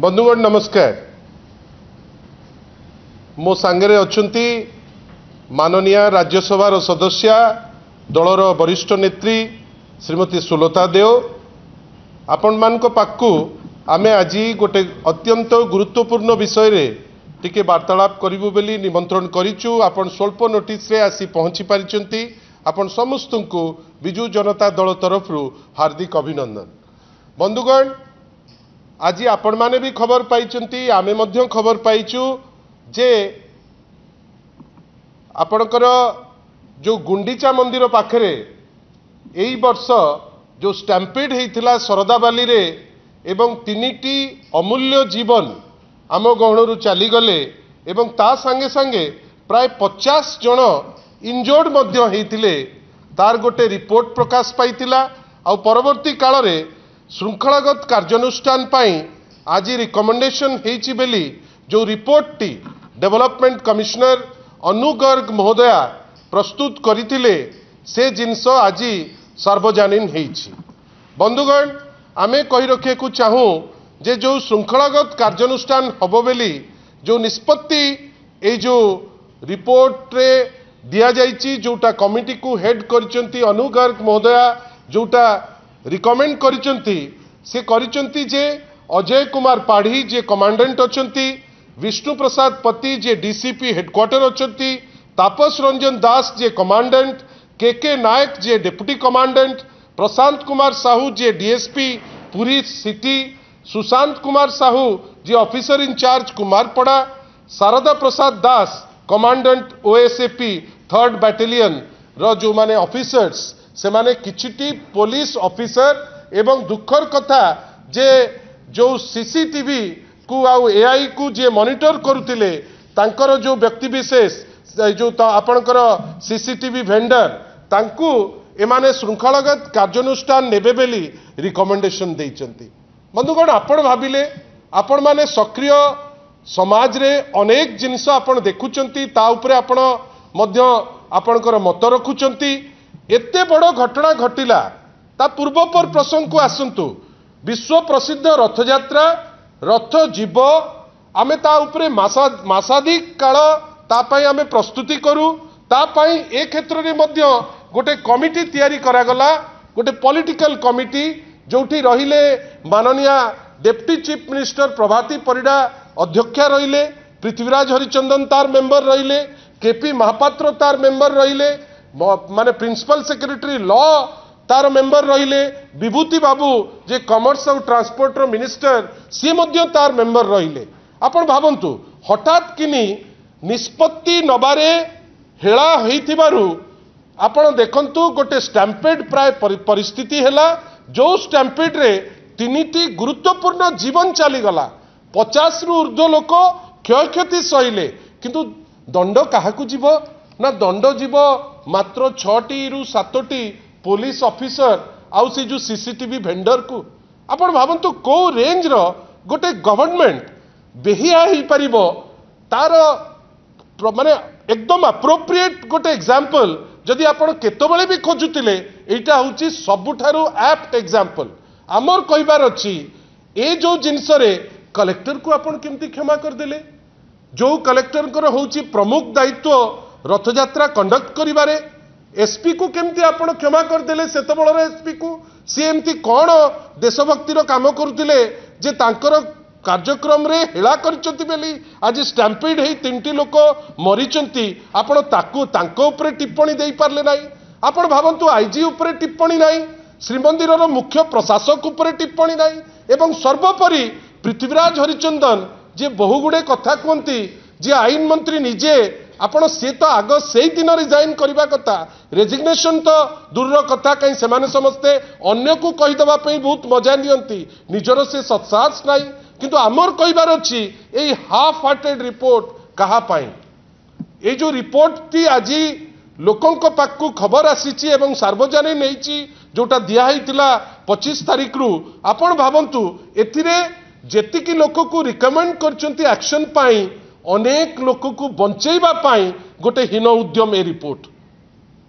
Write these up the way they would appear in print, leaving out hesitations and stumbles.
बंधुगण नमस्कार। मो सांगरे अच्छी माननीय राज्यसभा सदस्य दलर वरिष्ठ नेत्री श्रीमती सुलता देव आपण मान पाखु आमे आज गोटे अत्यंत गुरुत्वपूर्ण विषय रे टिके वार्तालाप करिबु बेली निमंत्रण करिचु। आपण स्वल्प नोटिस रे आसी पहुंची पारिचंती। आपण समस्त को बिजु जनता दल तरफ हार्दिक अभिनंदन। बंधुगण आज आपण माने भी खबर पाइचंती, आमे मध्य खबर पाइचु जे आपणकर जो गुंडीचा मंदिर पाखरे एई वर्ष जो स्टैम्पेड होइथिला सरदाबाली रे एवं तीनिटी अमूल्य जीवन आम गहणरू चलीगले एवं ता संगे संगे प्राय 50 जन इंजोर्ड मध्य होइथिले तार गोटे रिपोर्ट प्रकाश पाइथिला। आ परवर्ती काल रे श्रृंखलागत कार्यानुष्ठान पाई आज रिकमेंडेशन हेची बेली जो रिपोर्ट टी डेवलपमेंट कमिश्नर अनु गर्ग महोदया प्रस्तुत करथिले से जिनस आज सार्वजनीन हेची। बंधुगण आमे कहि रखे को चाहूँ जे जो श्रृंखलागत कार्यानुष्ठान हबो बेली जो निष्पत्ति ए जो रिपोर्ट रे दिया जाइची जोटा कमिटी को हेड करचंती अनु गर्ग महोदया जोटा रिकमेंड करिचंती से करिचंती जे अजय कुमार पाढ़ी जे कमांडेंट अछंती, विष्णु प्रसाद पति जे डीसीपी हेडक्वार्टर अछंती, तापस रंजन दास जे कमांडेंट, के नायक जे डेप्यूटी कमांडेंट, प्रशांत कुमार साहू जे डीएसपी पुरी सिटी, सुशांत कुमार साहू जे ऑफिसर इंचार्ज कुमारपड़ा, शारदा प्रसाद दास कमांडेंट ओएसएपी 3rd बैटालियन रो जो माने ऑफिसर्स से माने किछिटी पुलिस ऑफिसर एवं दुखर कथा जे जो सीसीटीवी को आउ एआई को जे मॉनिटर करुतिले तांकर जो व्यक्ति विशेष जो आपणकर सीसीटीवी वेंडर तांकू एमाने श्रृंखलागत कार्यानुष्ठान नेबे बेली रिकमेंडेशन देइचंती। बंधुगण आपण भाबिले आपण माने सक्रिय समाज रे अनेक जिनिस आपण देखुचंती ता उपरे आपण मध्य आपणकर मत रखुचंती। एते बड़ घटना घटिला ता पूर्वपर प्रसंग को आसंतु। विश्व प्रसिद्ध रथयात्रा रथ जीव आमे ता उपरे मासाधिक काल ता पई आमे प्रस्तुति करू ता पई ए क्षेत्र रे मध्य गोटे कमिटी तयारी करागला गोटे पॉलिटिकल कमिटी जोठी रहिले माननीय डेप्यूटी चीफ मिनिस्टर प्रभाती परिडा अध्यक्षा रहिले, पृथ्वीराज हरिचंदन तार मेंबर रहिले, केपी महापात्र तार मेंबर रहिले, माने प्रिंसिपल सेक्रेटरी लॉ तार मेंबर रहिले, विभूति बाबू जे कॉमर्स और ट्रांसपोर्ट रो मिनिस्टर सी मध्य तार मेंबर रहिले। आपण भाबंतु हठात किनी निष्पत्ति नबारे हेला होइथिबारु आपण देखंतु गोटे स्टैम्पेड प्राय परिस्थिति हेला जो स्टैम्पेड रे तीनिटी गुरुत्वपूर्ण जीवन चली गला। 50 रु ऊर्ध्व लोक क्षयक्षति सहिले किंतु दंड काहाकू जीव ना दंड जीव मात्र 6टी रु 7टी पुलिस ऑफिसर आउ से जो सीसीटीवी वेंडर को। आपण भाबंतु को रेंज रो गोटे गवर्नमेंट बेहिया ही परिबो तार माने एकदम अप्रोप्रिएट गोटे एग्जांपल जदि आपण केतबेले भी खोजुतिले एटा होची सबुठारु एप्ट एग्जांपल। आमर कहबार अछि ए जो जिनस रे कलेक्टर को आपण केमती क्षमा कर देले जो कलेक्टर कर होची प्रमुख दायित्व रथयात्रा कंडक्ट करिबारे एसपी को केमती आपण क्षमा कर देले सेतबळर एसपी को सी एमती कोन देशभक्ति रो काम करथिले जे तांकर कार्यक्रम रे हेला करचंती बेली आज स्टैम्पेड हे 3टी लोक मरिचंती आपण ताकू तांको ऊपर टिप्पणी देई पारले नाही। आपण भाबंतु आईजी ऊपर टिप्पणी नाही, श्रीमंदिर रो मुख्य प्रशासक ऊपर टिप्पणी नाही एवं सर्वोपरि पृथ्वीराज हरिचंदन जे बहुगुड़े कथा कहती जे आईन मंत्री निजे आपण सी तो आग से दिन रिजाइन करने कथा रेजिग्नेशन तो दूर कथा कहीं से समस्ते अन्य को कहीदेवा बहुत मजा नियंती निजर से सत्साहस नाई किंतु आमर कहबार अच्छी यही हाफ हार्टेड रिपोर्ट कहा ये जो रिपोर्ट टी आज लोकों पाखु खबर आसी सार्वजनीन होती जोटा दिखाई 25 तारीख रु आपण भावंतु एथिरे जेतिकी लोक को रिकमेंड करचंती एक्शन पाई अनेक लोक को बंचेबा पाई गोटे हीन उद्यम ए रिपोर्ट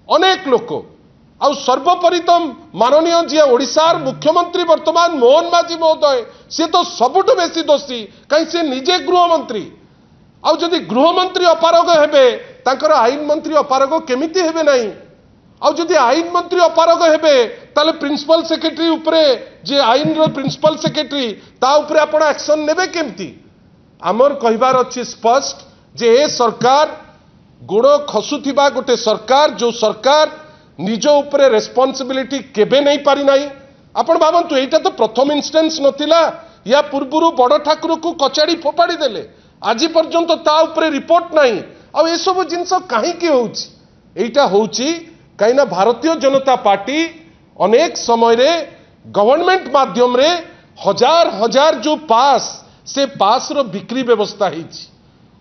अनेक लोक आउ सर्वोपरि तो माननीय जी ओडिशार मुख्यमंत्री वर्तमान मोहन माझी महोदय सी तो सबुठ बेसी दोषी कहीं से निजे गृहमंत्री आउ जदि गृहमंत्री अपारग हेबे तांकर आईन मंत्री अपारग केमिति हेबे नहीं आउ जदि आईन मंत्री अपारग हेबे ताले प्रिंसिपल सेक्रेटरी उपरे जे आईन रो प्रिंसिपल सेक्रेटरी ता उपरे आपण एक्शन नेबे केमिति आमर कहिबार अछि स्पष्ट जे ए सरकार गोड़ खसुथिबा गोटे सरकार जो सरकार निज उपरे रेस्पॉन्सिबिलिटी केबे नहीं पारि नाही आपण भाबंतु एटा तो प्रथम इंस्टेंस नथिला या पूर्वरु बड़ ठाकुर को कचाड़ी फोपाड़ी देले आज पर्यंत ता उपरे रिपोर्ट नहीं आ ए सब जिंस काहे के होउची एटा होउची काइना भारतीय जनता पार्टी अनेक समय रे गवर्नमेंट माध्यम रे हजार हजार जो पास से पास रो बिक्री व्यवस्था हिची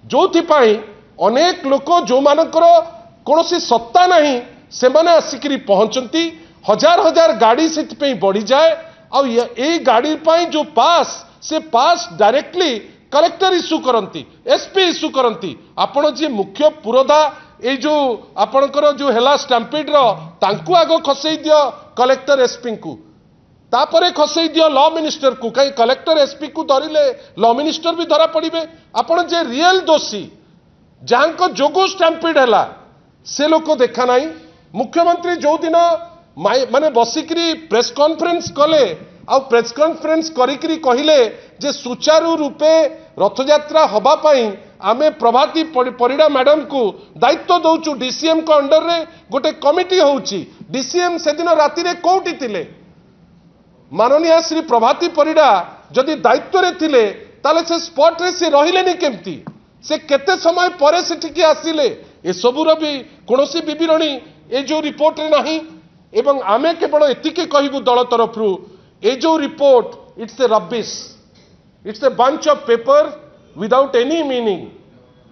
जोथि पाई अनेक लोक जो मानकर कोनोसी सत्ता नहीं से माने आसिकरी पहुंचती हजार हजार गाड़ी से बढ़ी जाए और ये गाड़ी पाई जो पास से पास डायरेक्टली कलेक्टर इश्यू करती एसपी इश्यू करती आपण जी मुख्य पुरोधा ये जो आपणकर जो हेला स्टैंपिड रो तांकु आगो खसई दियो कलेक्टर एसपी को तापरे खसई दियो लॉ मिनिस्टर को कहीं कलेक्टर एसपी को धरिले लॉ मिनिस्टर भी धरा पड़े आपण जे रियल दोषी जहां जोगो स्टैंपिड हैला से लोक देखा नहीं मुख्यमंत्री जो दिन माने बसिकरी प्रेस कॉन्फ्रेंस कले आ प्रेस कॉन्फ्रेंस करिकरी कहिले जे सुचारू रूपे रथयात्रा हबा पई आमे प्रभाती परिडा मैडम को दायित्व दउचु डीसीएम को अंडर रे गोटे कमिटी होउची डीसीएम से दिन राति रे कोउटी थिले माननीय श्री प्रभाती परिडा जदि दायित्व रे थिले ताले से स्पॉट रे से रहिलेनी केमती से केते समय परे सेठिकी आसिले ए सबुर भी कोनोसी विवरणी ए जो रिपोर्ट रे नहीं एवं आमे केवल एतिके कहिबु दल तरफरु ए जो report it's a rubbish it's a bunch of paper without any meaning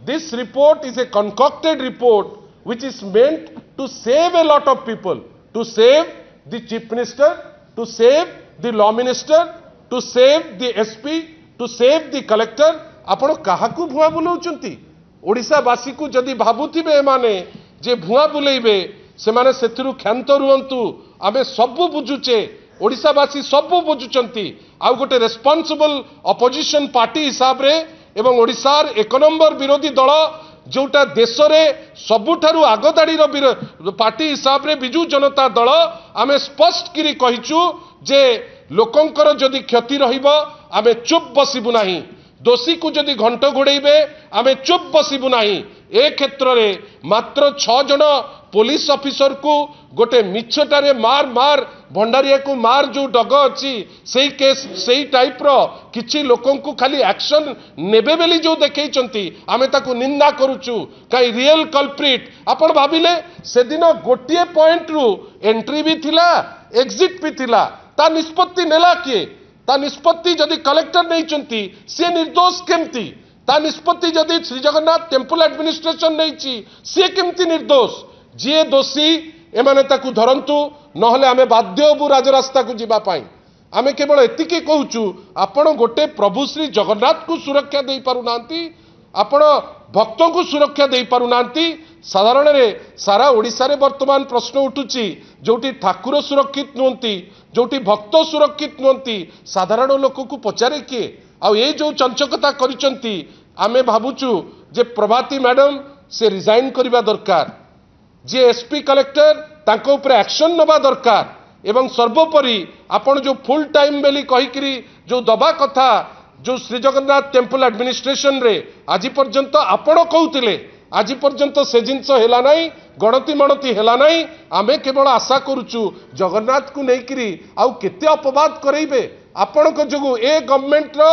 this report is a concocted report which is meant to save a lot of people to save the chief minister to save the law minister to save the SP to save the collector आपण काहाकू भुआ बुलाउचंती ओडिशावासी को जदि भाबुथिबे माने जे भुआ बुलेइबे से माने सेथिरु क्षांत रुहंतु आमे सबु बुझुचे ओडिशावासी सबु बुझुचंती आ गोटे रेस्पॉन्सिबल अपोजिशन पार्टी हिसाब रे एवं ओडिशार एक नंबर विरोधी दल जोटा देश रे सबुठारु आगदाड़ी पार्टी हिसाब रे बिजू जनता दल आमे स्पष्ट करी कहिचु जे लोकंकर जदि क्षति रहिबो आमे चुप बसिबु नाही दोषी को जदि घंट घोड़े आमे चुप बसिबु नाही ए क्षेत्र रे मात्र 6 जन पुलिस ऑफिसर को गोटे मिछटारे मार मार भंडारिया को मार जो डग अच्छी से केस से टाइप रो किछि लोकों को खाली एक्शन नेबे बेली जो देखैचंती आमे ताको निंदा करूचु काई रियल कल्प्रिट आपण भाबिले से दिन गोटिए पॉइंट रु एंट्री भी थिला एग्जिट भी थिला ता निष्पत्ति नेला किए ता निष्पत्ति जदि कलेक्टर नहीं चंती से निर्दोष केमती ता निष्पत्ति जदि श्री जगन्नाथ टेम्पल एडमिनिस्ट्रेशन नहीं सी केमती निर्दोष जी दोषी एमाने ताकू धरंतु नहले आमे बाध्य हबु राजरास्ता को जीवा पाई आमे केवल एतिके कहूचु आपण गोटे प्रभु श्री जगन्नाथ को सुरक्षा दे पारु नांती आपण भक्तों को सुरक्षा दे पारु नांती साधारण रे सारा ओडिसा रे वर्तमान प्रश्न उठुची जोटी ठाकुर सुरक्षित नुंती जोटी भक्त सुरक्षित नुंती साधारण लोक को पचारे किए आ ये जो चंचकता करिसंती आमे भाबुचु जे प्रभाती मैडम से रिजाइन करबा दरकार जे एसपी कलेक्टर तांको ऊपर एक्शन नबा दरकार एवं सर्वोपरि आपण जो फुल टाइम बेली कहिकरी जो दबा कथा जो श्री जगन्नाथ टेम्पल एडमिनिस्ट्रेशन रे आज पर्यंत आपण कहउतिले आज पर्यंत से जिनस हेला नहीं गणति मणति हेला नहीं आमे केवल आशा करूचु जगन्नाथ को नेकरी आउ केते अपवाद करेइबे आपण को जोगु ए गवर्नमेंट रो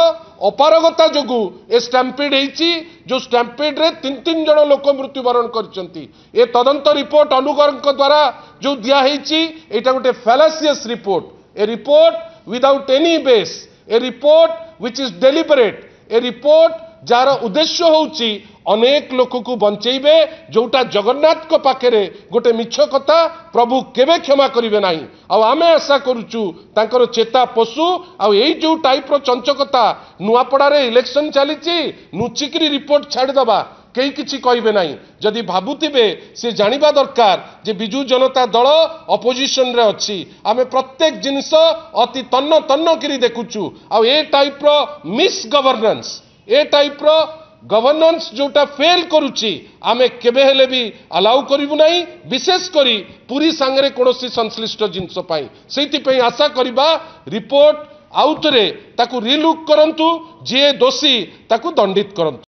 अपारगता जोगु ए स्टैंपिड हेची जो स्टैंपिड रे 3 जन लोक मृत्युवरण करचंती ए तदंत रिपोर्ट अनुगरक द्वारा जो दिया हेची एटा गोटे fallacious report a report without any base a report which is deliberate a report जार उद्देश्य होउची अनेक लोक को बंचेबे जोटा जगन्नाथ को पाखे गोटे मिछ कथा प्रभु केवे क्षमा करिवे नाही आ आमे आशा करूचु तांकर चेता पशु आ एई जो टाइप रो चंचकता नुआपड़ा रे इलेक्शन चलीची नुचिकरी रिपोर्ट छाड़ दबा केही किछि कहबे नाही जदि भाबुथिबे से जानिबा दरकार जे बिजू जनता दल अपोजिशन रे अछि आमे प्रत्येक जिनिस अति तन्न तन्न करी देखुछु आ ए टाइप रो मिस गवर्नेंस ए टाइप रो गवर्नेंस जोटा फेल करुची आमे केबे हेले भी अलाउ करिबु नाही विशेष करी पूरी संगरे कोनोसी संश्लिष्ट जिनिस पाई सेति पई आशा करिबा रिपोर्ट आउतरे ताकू रिलुक करंतु जे दोषी ताकू दंडित करंतु।